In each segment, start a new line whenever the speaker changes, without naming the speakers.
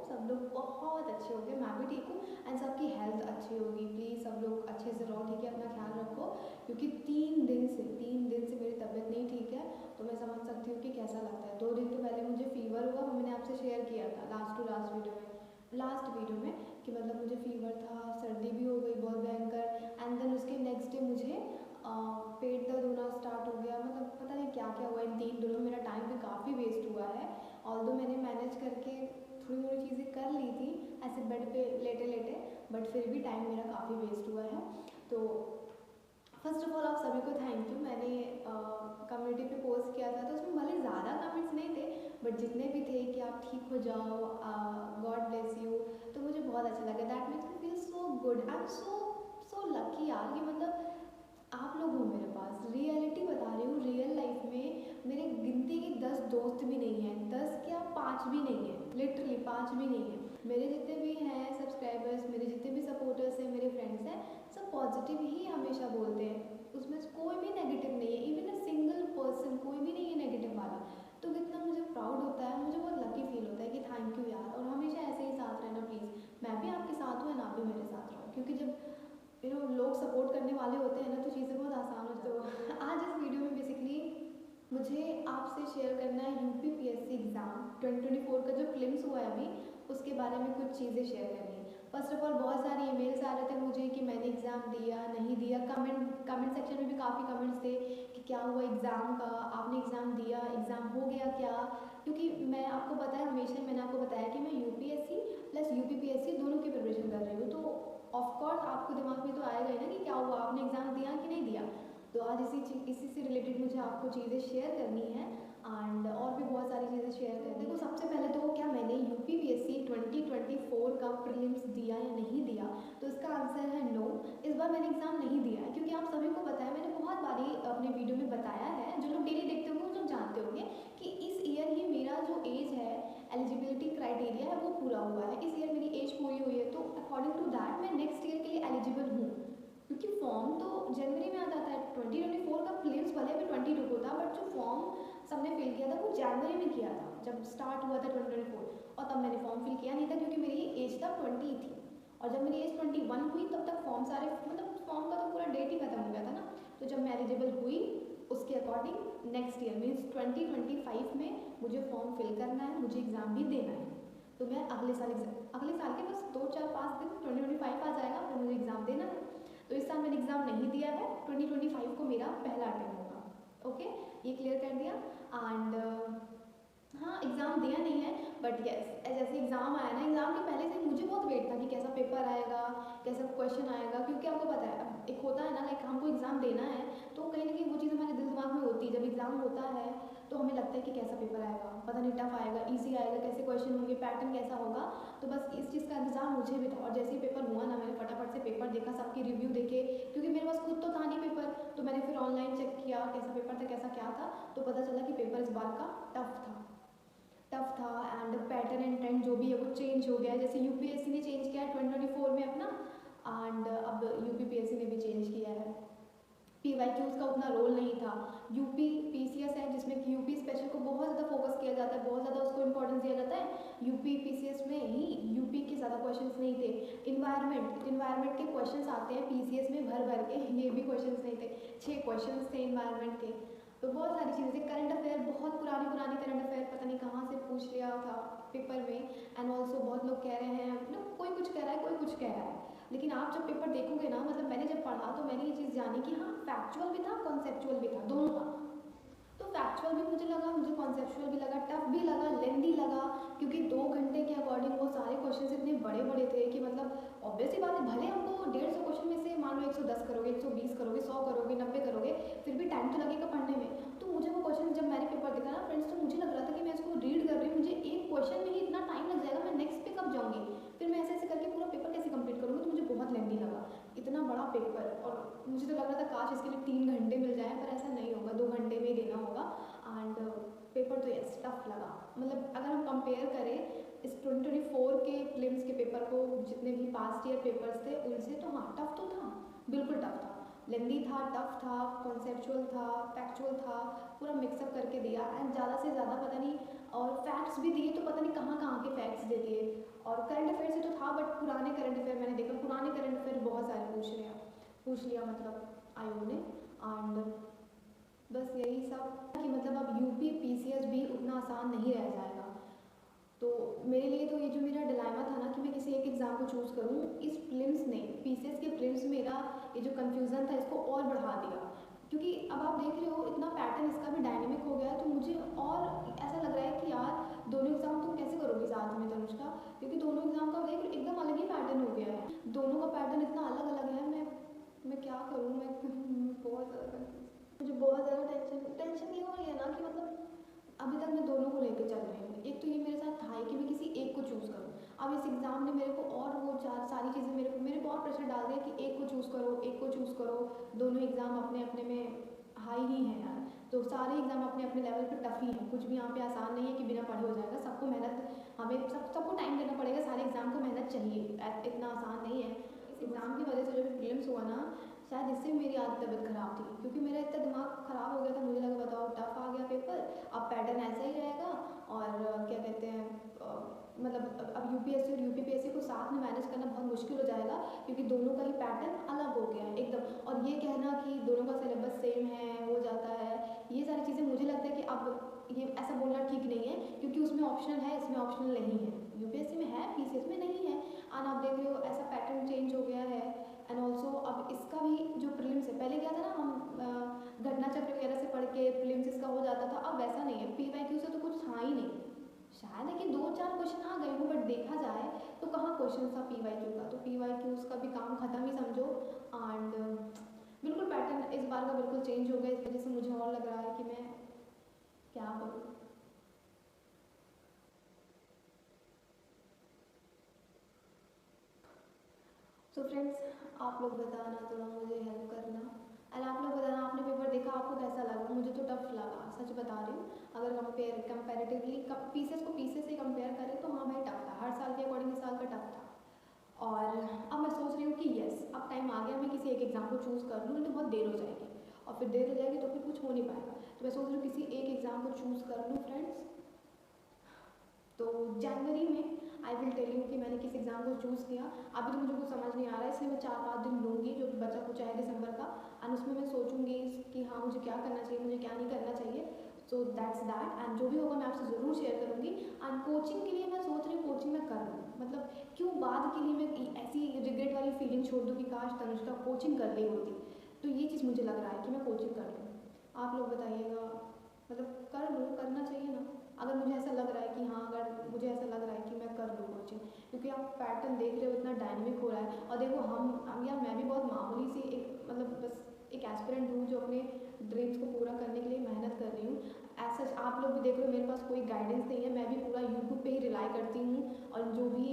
सब लोग बहुत अच्छे होंगे, मैं भी ठीक हूँ एंड सबकी हेल्थ अच्छी होगी। प्लीज़ सब लोग अच्छे से रहो, ठीक है, अपना ख्याल रखो, क्योंकि 3 दिन से मेरी तबीयत नहीं ठीक है, तो मैं समझ सकती हूँ कि कैसा लगता है। 2 दिन तो पहले मुझे फीवर हुआ, मैंने आपसे शेयर किया था लास्ट वीडियो में कि मतलब मुझे फीवर था, सर्दी भी हो गई बहुत भयंकर, एंड देन उसके नेक्स्ट डे मुझे पेट दर्द होना स्टार्ट हो गया। मतलब पता नहीं क्या क्या हुआ इन 3 दिनों में, मेरा टाइम भी काफ़ी वेस्ट हुआ है। ऑल्दो मैंने मैनेज करके थोड़ी थोड़ी चीज़ें कर ली थी ऐसे बेड पे लेटे लेटे, बट फिर भी टाइम मेरा काफ़ी वेस्ट हुआ है। तो फर्स्ट ऑफ ऑल आप सभी को थैंक यू। मैंने कम्युनिटी पे पोस्ट किया था, तो उसमें भले ज़्यादा कमेंट्स नहीं थे, बट जितने भी थे कि आप ठीक हो जाओ, गॉड ब्लेस यू, तो मुझे बहुत अच्छा लगा। That means I feel so good, I am so lucky यार, कि मतलब आप लोग हो मेरे पास। रियलिटी बता रही हूँ, रियल लाइफ में मेरे गिनती के 10 दोस्त भी नहीं हैं, 10 क्या 5 भी नहीं है, लिटरली 5 भी नहीं है। मेरे जितने भी हैं सब्सक्राइबर्स, मेरे जितने भी सपोर्टर्स हैं, मेरे फ्रेंड्स हैं, सब पॉजिटिव ही हमेशा बोलते हैं, उसमें कोई भी नेगेटिव नहीं है, इवन अ सिंगल पर्सन कोई भी नहीं है नेगेटिव वाला। तो कितना मुझे प्राउड होता है, मुझे बहुत लकी फील होता है कि थैंक यू यार, और हमेशा ऐसे ही साथ रहना प्लीज़। मैं भी आपके साथ हूँ ना, आप भी मेरे साथ रहो, क्योंकि जब लोग सपोर्ट करने वाले होते हैं ना, तो चीज़ें बहुत आसान हो जाती हैं। तो आज इस वीडियो में बेसिकली मुझे आपसे शेयर करना है यूपीपीएससी एग्ज़ाम 2024 का जो प्रीलिम्स हुआ है अभी, उसके बारे में कुछ चीज़ें शेयर करनी है। फर्स्ट ऑफ ऑल बहुत सारे ईमेल्स आ रहे थे मुझे कि मैंने एग्ज़ाम दिया नहीं दिया, कमेंट सेक्शन में भी काफ़ी कमेंट्स थे कि क्या हुआ एग्ज़ाम का, आपने एग्ज़ाम दिया, एग्ज़ाम हो गया क्या। क्योंकि मैं आपको पता है, हमेशा मैंने आपको बताया कि मैं यूपीएससी प्लस यूपीपीएससी दोनों की प्रिपरेशन कर रही हूँ, तो ऑफकोर्स आपको दिमाग में तो आएगा ही ना कि क्या हुआ, आपने एग्ज़ाम दिया कि नहीं दिया। तो आज इसी से रिलेटेड मुझे आपको चीज़ें शेयर करनी है, एंड और भी बहुत सारी चीज़ें शेयर करनी है। देखो सबसे पहले तो क्या मैंने यूपीपीएससी 2024 का प्रीलिम्स दिया या नहीं दिया, तो इसका आंसर है नो। इस बार मैंने एग्ज़ाम नहीं दिया है, क्योंकि आप सभी को पता है, मैंने बहुत बारी अपने वीडियो में बताया है, जो लोग डेली देखते होंगे वो लोग जानते होंगे कि इस ईयर ही मेरा जो एज है, एलिजिबिलिटी क्राइटेरिया है, वो पूरा हुआ है। इस ईयर मेरी एज पूरी हुई है, तो अकॉर्डिंग टू दैट मैं नेक्स्ट ईयर के लिए एलिजिबल हूँ। क्योंकि फॉर्म तो जनवरी में आ जाता है, 2024 का प्रीलिम्स भले अभी 22 को था, बट जो फॉर्म सबने फिल किया था वो जनवरी में किया था, जब स्टार्ट हुआ था 2024, और तब मैंने फॉर्म फिल किया नहीं था, क्योंकि मेरी एज तब 20 थी, और जब मेरी एज 21 हुई तब तक फॉर्म सारे, मतलब फॉर्म का तो पूरा डेट ही खत्म हो गया था ना। तो जब मैं एलिजिबल हुई, उसके अकॉर्डिंग नेक्स्ट ईयर मीन्स 2025 में मुझे फॉर्म फिल करना है, मुझे एग्ज़ाम भी देना है। तो मैं अगले साल के बस 2-4-5 दिन 2025 आ जाएगा, फिर मुझे एग्ज़ाम देना है। तो इस साल मैंने एग्ज़ाम नहीं दिया है, 2025 को मेरा पहला अटेम्प्ट होगा। ओके, ये क्लियर कर दिया। एंड हाँ, एग्ज़ाम दिया नहीं है, बट यस जैसे एग्ज़ाम आया ना, एग्ज़ाम के पहले से मुझे बहुत वेट था कि कैसा पेपर आएगा, कैसा क्वेश्चन आएगा, क्योंकि आपको पता है अब एक होता है ना, लाइक हमको एग्ज़ाम देना है, तो कहीं ना कहीं वो चीज़ हमारे दिल दिमाग में होती है। जब एग्ज़ाम होता है तो हमें लगता है कि कैसा पेपर आएगा, पता नहीं टफ आएगा, ईजी आएगा, कैसे क्वेश्चन होंगे, पैटर्न कैसा होगा। तो बस इस चीज़ का इंतज़ार मुझे भी था, और जैसे ही पेपर हुआ ना, मैंने फटाफट से पेपर देखा, सबके रिव्यू देखे, क्योंकि मेरे पास खुद तो था नहीं पेपर, तो मैंने फिर ऑनलाइन चेक किया कैसा पेपर था, कैसा क्या था, तो पता चला कि पेपर इस बार का टफ था एंड पैटर्न एंड ट्रेंड जो भी है वो चेंज हो गया है। जैसे यूपीएससी ने चेंज किया है 2024 में अपना, एंड अब यूपीपीएससी ने भी चेंज किया है। पीवाईक्यूज़ का उतना रोल नहीं था। यूपी पीसीएस है, जिसमें कि यूपी स्पेशल को बहुत ज़्यादा फोकस किया जाता है, बहुत ज़्यादा उसको इंपॉर्टेंस दिया जाता है। यूपी पीसीएस में ही यूपी के ज़्यादा क्वेश्चंस नहीं थे। इन्वायरमेंट के क्वेश्चंस आते हैं पीसीएस में भर भर के, ये भी क्वेश्चंस नहीं थे, 6 क्वेश्चंस थे इन्वायरमेंट के। तो बहुत सारी चीज़ें थी। करंट अफेयर, बहुत पुरानी करंट अफेयर पता नहीं कहाँ से पूछ लिया था पेपर में, एंड ऑल्सो बहुत लोग कह रहे हैं, मतलब कोई कुछ कह रहा है, कोई कुछ कह रहा है, लेकिन आप जब पेपर देखोगे ना, मतलब मैंने जब पढ़ा तो मैंने ये चीज़ जानी कि हाँ, फैक्चुअल भी था, कॉन्सेप्चुअल भी था, दोनों था। तो फैक्चुअल भी मुझे लगा, मुझे कॉन्सेप्चुअल भी लगा, टफ भी लगा, लेंदी लगा, क्योंकि 2 घंटे के अकॉर्डिंग वो सारे क्वेश्चन इतने बड़े बड़े थे कि मतलब ऑब्वियसली बात है, भले हमको 150 क्वेश्चन में से मान लो 110 करोगे, 120 करोगे, 100 करोगे, 90 करोगे, फिर भी टाइम तो लगेगा पढ़ने में। तो मुझे वो क्वेश्चन जब मैंने पेपर देखा ना फ्रेंड्स, तो मुझे लग रहा था कि मैं इसको रीड कर रही हूँ, मुझे एक क्वेश्चन में ही इतना टाइम लग जाएगा, मैं नेक्स्ट पे कब जाऊँगी, फिर मैं ऐसे ऐसे करके पूरा पेपर कैसे कंप्लीट करूँगी। तो मुझे बहुत लेंदी लगा इतना बड़ा पेपर, और मुझे तो लग रहा था काश इसके लिए 3 घंटे मिल जाए, पर ऐसा नहीं होगा, 2 घंटे में ही देना होगा। एंड पेपर तो यस टफ लगा, मतलब अगर हम कंपेयर करें इस 2024 के प्रीलिम्स के पेपर को जितने भी पास्ट ईयर पेपर्स थे उनसे, तो हाँ टफ तो था, बिल्कुल टफ था, लेंदी था, टफ था, कॉन्सेप्चुअल था, फैक्चुअल था, पूरा मिक्सअप करके दिया। एंड ज़्यादा से ज़्यादा पता नहीं, और फैक्ट्स फैक्ट्स भी दिए तो पता नहीं कहाँ कहाँ के फैक्ट्स दे दिए। और करंट अफेयर से तो था, बट पुराने करंट अफेयर मैंने देखा, पुराने करंट अफेयर बहुत सारे पूछ लिया मतलब आयोग ने। एंड बस यही सब कि मतलब अब यूपी पीसीएस भी उतना आसान नहीं रह जाएगा। तो मेरे लिए तो ये जो मेरा डिलेमा था ना कि मैं किसी एक एग्ज़ाम को चूज़ करूँ, इस प्रीलिम्स ने, पीसीएस के प्रीलिम्स में मेरा ये जो कन्फ्यूज़न था इसको और बढ़ा दिया। क्योंकि अब आप देख रहे हो इतना पैटर्न इसका भी डायनेमिक हो गया है, तो मुझे और ऐसा लग रहा है कि यार दोनों एग्ज़ाम तुम कैसे करोगी साथ में तनुष्का, क्योंकि दोनों एग्ज़ाम का देख एकदम अलग ही पैटर्न हो गया है, दोनों का पैटर्न इतना अलग अलग है। मैं क्या करूँ, मैं बहुत ज़्यादा मुझे बहुत ज़्यादा टेंशन ये हो रही है ना कि मतलब अभी तक मैं दोनों को लेकर चल रही हूँ। एक तो ये मेरे साथ था ही कि मैं किसी एक को चूज़ करूँ, अब इस एग्ज़ाम ने मेरे को और वो सारी चीज़ें मेरे को और प्रेशर डाल दिया कि एक को चूज़ करो, एक को चूज़ करो। दोनों एग्ज़ाम अपने अपने में हाई ही हैं यार, तो सारे एग्ज़ाम अपने अपने लेवल पर टफ ही हैं, कुछ भी यहाँ पे आसान नहीं है कि बिना पढ़े हो जाएगा। सबको मेहनत, हमें सबको टाइम देना पड़ेगा, सारे एग्ज़ाम को मेहनत चाहिए, इतना आसान नहीं है। इस एग्ज़ाम की वजह से जो भी प्रीलिम्स हुआ ना, शायद इससे मेरी आज तबीयत ख़राब थी, क्योंकि मेरा इतना दिमाग ख़राब हो गया था, मुझे लगा बताओ टफ आ गया पेपर, अब पैटर्न ऐसा ही रहेगा। और क्या कहते हैं मतलब अब यूपीएससी और यूपीपीएससी को साथ में मैनेज करना बहुत मुश्किल हो जाएगा, क्योंकि दोनों का ही पैटर्न अलग हो गया है एकदम। और ये कहना कि दोनों का सिलेबस सेम है, हो जाता है, ये सारी चीज़ें मुझे लगता है कि अब ये ऐसा बोलना ठीक नहीं है, क्योंकि उसमें ऑप्शनल है, इसमें ऑप्शनल नहीं है। यूपीएससी में है, पीसीएस में नहीं है। और आप देख रहे हो ऐसा पैटर्न चेंज हो गया है। एंड ऑल्सो अब इसका भी जो प्रीलिम्स है, पहले क्या था ना, हम घटना चक्र वगैरह से पढ़ के प्रीलिम्स इसका हो जाता था, अब वैसा नहीं है। पीवाईक्यू से तो कुछ था ही नहीं, शायद है कि 2-4 क्वेश्चन आ गए हो, बट देखा जाए तो कहाँ क्वेश्चन था पीवाईक्यू का, तो पीवाईक्यूज का भी काम खत्म ही समझो। एंड बिल्कुल पैटर्न इस बार का बिल्कुल चेंज हो गया, इस वजह से मुझे और लग रहा है कि मैं क्या करूँ। तो फ्रेंड्स, आप लोग बताना, थोड़ा मुझे हेल्प करना, और आप लोग बताना आपने पेपर देखा, आपको कैसा लगा। मुझे तो टफ लगा, सच बता रही हूँ। अगर कंपेरेटिवली पीसेस को पीसेस से कंपेयर करें तो हाँ भाई टफ था, हर साल के अकॉर्डिंग इस साल का टफ था। और अब मैं सोच रही हूँ कि यस, अब टाइम आ गया, मैं किसी एक एग्ज़ाम को चूज़ कर लूँ, नहीं तो बहुत देर हो जाएगी, और फिर देर हो जाएगी तो फिर कुछ हो नहीं पाएगा। तो मैं सोच रही हूँ किसी एक एग्ज़ाम को चूज़ कर लूँ फ्रेंड्स। तो जनवरी में आई विल टेल यू कि मैंने किस एग्ज़ाम को चूज़ किया। अभी तो मुझे कुछ समझ नहीं आ रहा है, इसलिए मैं 4-5 दिन लूँगी जो कि बचा कुछ है दिसंबर का, एंड उसमें मैं सोचूंगी कि हाँ मुझे क्या करना चाहिए, मुझे क्या नहीं करना चाहिए। सो दैट्स दैट, एंड जो भी होगा मैं आपसे ज़रूर शेयर करूँगी। एंड कोचिंग के लिए मैं सोच रही हूँ कोचिंग में कर लूँ, मतलब क्यों बाद के लिए मैं ऐसी रिग्रेट वाली फीलिंग छोड़ दूँ कि काश तनुष्का कोचिंग कर ली होती। तो ये चीज़ मुझे लग रहा है कि मैं कोचिंग कर लूँ। आप लोग बताइएगा, मतलब कर लूँ, करना चाहिए ना, अगर मुझे ऐसा लग रहा है कि हाँ, अगर मुझे ऐसा लग रहा है कि मैं कर लूँ कोचिंग, क्योंकि आप पैटर्न देख रहे हो इतना डायनेमिक हो रहा है। और देखो हम यार, मैं भी बहुत मामूली सी एक मतलब बस एक एस्पिरेंट हूँ जो अपने ड्रीम्स को पूरा करने के लिए मेहनत कर रही हूँ। ऐसा आप लोग भी देख रहे हो, मेरे पास कोई गाइडेंस नहीं है, मैं भी पूरा यूट्यूब पे ही रिलाई करती हूँ, और जो भी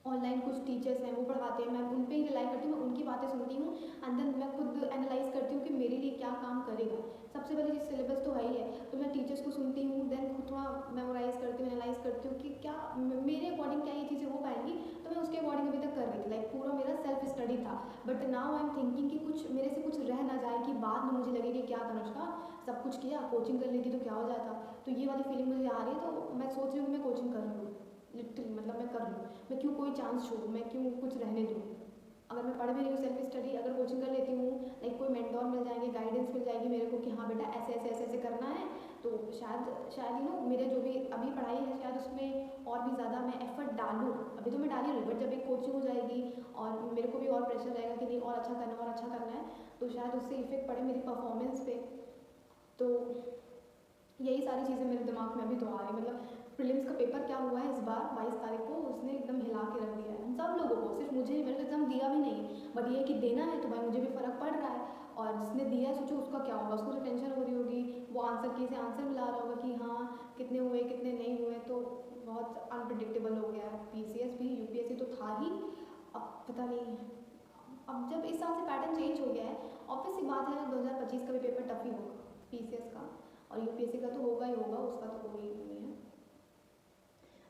ऑनलाइन कुछ टीचर्स हैं वो पढ़ाते हैं, मैं उन पे ही रिलाई करती हूँ, मैं उनकी बातें सुनती हूँ, एंड देन मैं खुद एनालाइज करती हूँ कि मेरे लिए क्या काम करेगा। सबसे पहले चीज़ सिलेबस तो है ही है, तो मैं टीचर्स को सुनती हूँ, देन खुद थोड़ा मेमोराइज करती हूँ, एनालाइज करती हूँ कि क्या मेरे अकॉर्डिंग क्या ये चीज़ें हो पाएंगी, तो मैं उसके अकॉर्डिंग अभी तक कर रही थी, लाइक पूरा मेरा सेल्फ स्टडी था। But now I am thinking कि कुछ मेरे से कुछ रह ना जाए, कि बाद में मुझे लगे कि क्या तनुष्का सब कुछ किया, कोचिंग कर लेती तो क्या हो जाता। तो ये वाली फीलिंग मुझे आ रही है, तो मैं सोच रही हूँ कि मैं कोचिंग कर लूँ, लिटरली मतलब मैं कर लूँ। मैं क्यों कोई चांस छोड़ूँ, मैं क्यों कुछ रहने दूँ। अगर मैं पढ़ भी रही हूँ सेल्फ स्टडी, अगर कोचिंग कर लेती हूँ, लाइक कोई मेंटोर मिल जाएंगे, गाइडेंस मिल जाएगी मेरे को कि हाँ बेटा ऐसे ऐसे ऐसे ऐसे करना है, तो शायद मेरे जो भी अभी पढ़ाई है शायद उसमें और भी ज़्यादा मैं एफर्ट डालूँ। अभी तो मैं डाल ही रही हूँ, बट जब एक कोचिंग हो जाएगी और मेरे को भी और प्रेशर रहेगा कि नहीं और अच्छा करना है और अच्छा करना है, तो शायद उससे इफेक्ट पड़े मेरी परफॉर्मेंस पे। तो यही सारी चीज़ें मेरे दिमाग में अभी तो आ रही, मतलब प्रीलिम्स का पेपर क्या हुआ है इस बार 22 तारीख को, उसने एकदम हिला के रख दिया है हम सब लोगों को, सिर्फ मुझे, मैंने तो एग्जाम दिया भी नहीं, बट ये कि देना है तो भाई मुझे भी फ़र्क पड़ रहा है। और जिसने दिया है सोचो उसका क्या होगा, उसको तो टेंशन हो रही होगी, वो आंसर की से आंसर मिला रहा होगा कि हाँ कितने हुए कितने नहीं हुए। तो बहुत अनप्रडिक्टेबल हो गया है। पीसीएस भी, यूपीएससी तो था ही, अब पता नहीं, अब जब इस साल से पैटर्न चेंज हो गया है, ऑब्वियस सी बात है 2025 का भी पेपर टफ ही होगा पीसीएस का, और यूपीएससी का तो होगा ही होगा, उसका तो कोई नहीं है।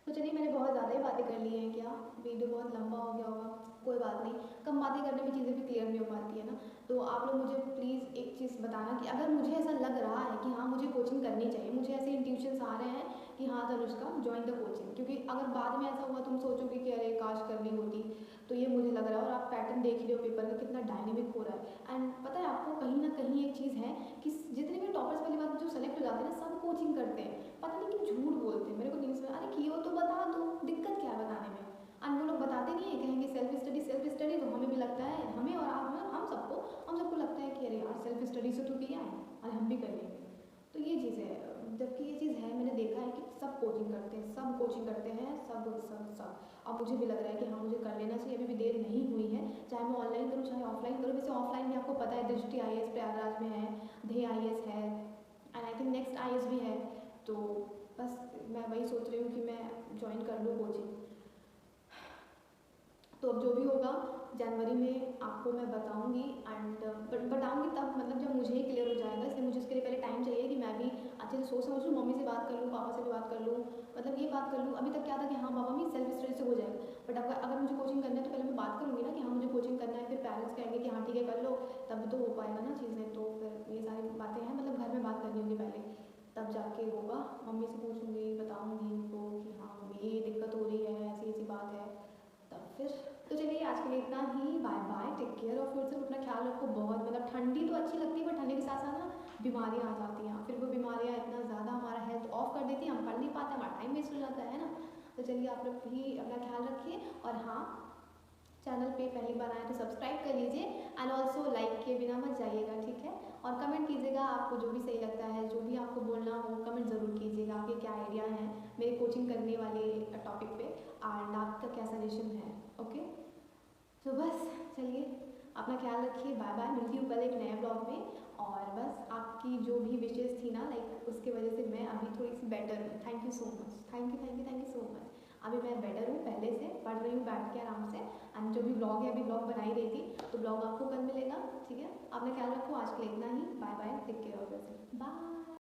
तो चलिए, मैंने बहुत ज़्यादा ही बातें कर ली हैं, क्या वीडियो बहुत लंबा हो गया होगा, कोई बात नहीं, कम बातें करने में चीज़ें भी क्लियर नहीं हो पाती है ना। तो आप लोग मुझे प्लीज़ एक चीज़ बताना कि अगर मुझे ऐसा लग रहा है कि हाँ मुझे कोचिंग करनी चाहिए, मुझे ऐसे इंट्यूशंस आ रहे हैं कि हाँ तनुष्का ज्वाइन द कोचिंग, क्योंकि अगर बाद में ऐसा हुआ तुम सोचोगे कि अरे काश कर ली होती, तो ये मुझे लग रहा है। और आप पैटर्न देख रहे हो पेपर का कितना डायनेमिक हो रहा है। एंड पता है आपको कहीं ना कहीं एक चीज़ है कि जितने भी टॉपर्स वाली बात जो सेलेक्ट हो जाते हैं ना, सब कोचिंग करते हैं, पता नहीं क्यों झूठ बोलते हैं। मेरे को नहीं समझ, अरे किए हो तो बता दो, दिक्कत क्या है बताने में। एंड वो लोग बताते नहीं है, कहेंगे सेल्फ स्टडी। तो हमें भी लगता है, हमें और हम सबको लगता है कि अरे यार सेल्फ स्टडी से तो किया है और हम भी कर लेंगे। तो ये चीज़ है, जबकि ये चीज़ है, मैंने देखा है कि सब कोचिंग करते हैं, सब कोचिंग करते हैं, सब सब सब। अब मुझे भी लग रहा है कि हाँ मुझे कर लेना चाहिए, अभी भी देर नहीं हुई है, चाहे मैं ऑनलाइन करूँ चाहे ऑफलाइन करूँ। वैसे ऑफलाइन में आपको पता है दृष्टि IAS प्रयागराज में है, ध्येय IAS है, and I think next IAS भी है। तो बस मैं वही सोच रही हूँ कि मैं ज्वाइन कर लूँ कोचिंग। तो अब जो भी होगा जनवरी में आपको मैं बताऊंगी। एंड बताऊंगी तब, मतलब जब मुझे ही क्लियर हो जाएगा, इसलिए मुझे इसके लिए पहले टाइम चाहिए कि मैं भी अच्छे से सोच समझ लूँ, मम्मी से बात कर लूँ, पापा से भी बात कर लूँ, मतलब ये बात कर लूँ। अभी तक क्या था कि हाँ पापा मम्मी सेल्फ स्टडी से हो जाएगा, बट अगर मुझे कोचिंग करना है तो पहले मैं बात करूँगी ना कि हाँ मुझे कोचिंग करना है, फिर पेरेंट्स कहेंगे कि हाँ ठीक है कर लो, तब तो हो पाएगा ना चीज़ें। तो फिर ये सारी बातें हैं, मतलब घर में बात करनी होगी पहले, तब जाके होगा। मम्मी से पूछूंगी, बताऊंगी उनको कि हाँ मम्मी ये दिक्कत हो रही है, ऐसी ऐसी बात है, तब फिर। तो चलिए आज के लिए इतना ही, bye bye, take care of yourself, अपना ख्याल रखो बहुत। मतलब ठंडी तो अच्छी लगती है, बट ठंडी के साथ साथ ना बीमारियाँ आ जाती हैं, फिर वो बीमारियाँ इतना ज़्यादा हमारा हेल्थ ऑफ कर देती हैं, हम पढ़ नहीं पाते, हमारा टाइम वेस्ट हो जाता है ना। तो चलिए आप लोग भी अपना ख्याल रखिए, और हाँ चैनल पे पहली बार आए तो सब्सक्राइब कर लीजिए, एंड ऑल्सो लाइक किए बिना मत जाइएगा, ठीक है। और कमेंट कीजिएगा, आपको जो भी सही लगता है, जो भी आपको बोलना हो कमेंट ज़रूर कीजिएगा, आपके क्या आइडिया हैं मेरे कोचिंग करने वाले टॉपिक पे, एंड आपका क्या सजेशन है, ओके। तो बस चलिए अपना ख्याल रखिए, बाय बाय, मिलती हूँ कल एक नए ब्लॉग में। और बस आपकी जो भी विशेज़ थी ना, लाइक उसके वजह से मैं अभी थोड़ी सी बेटर हूँ। Thank you so much, thank you so much. अभी मैं बेटर हूँ, पहले से पढ़ रही हूँ बैठ के आराम से। एंड जो भी ब्लॉग है, अभी ब्लॉग बना ही रही थी, तो ब्लॉग आपको कल मिलेगा, ठीक है। अपना ख्याल रखो, आज के लिए इतना ही, bye bye, take care of yourself, bye.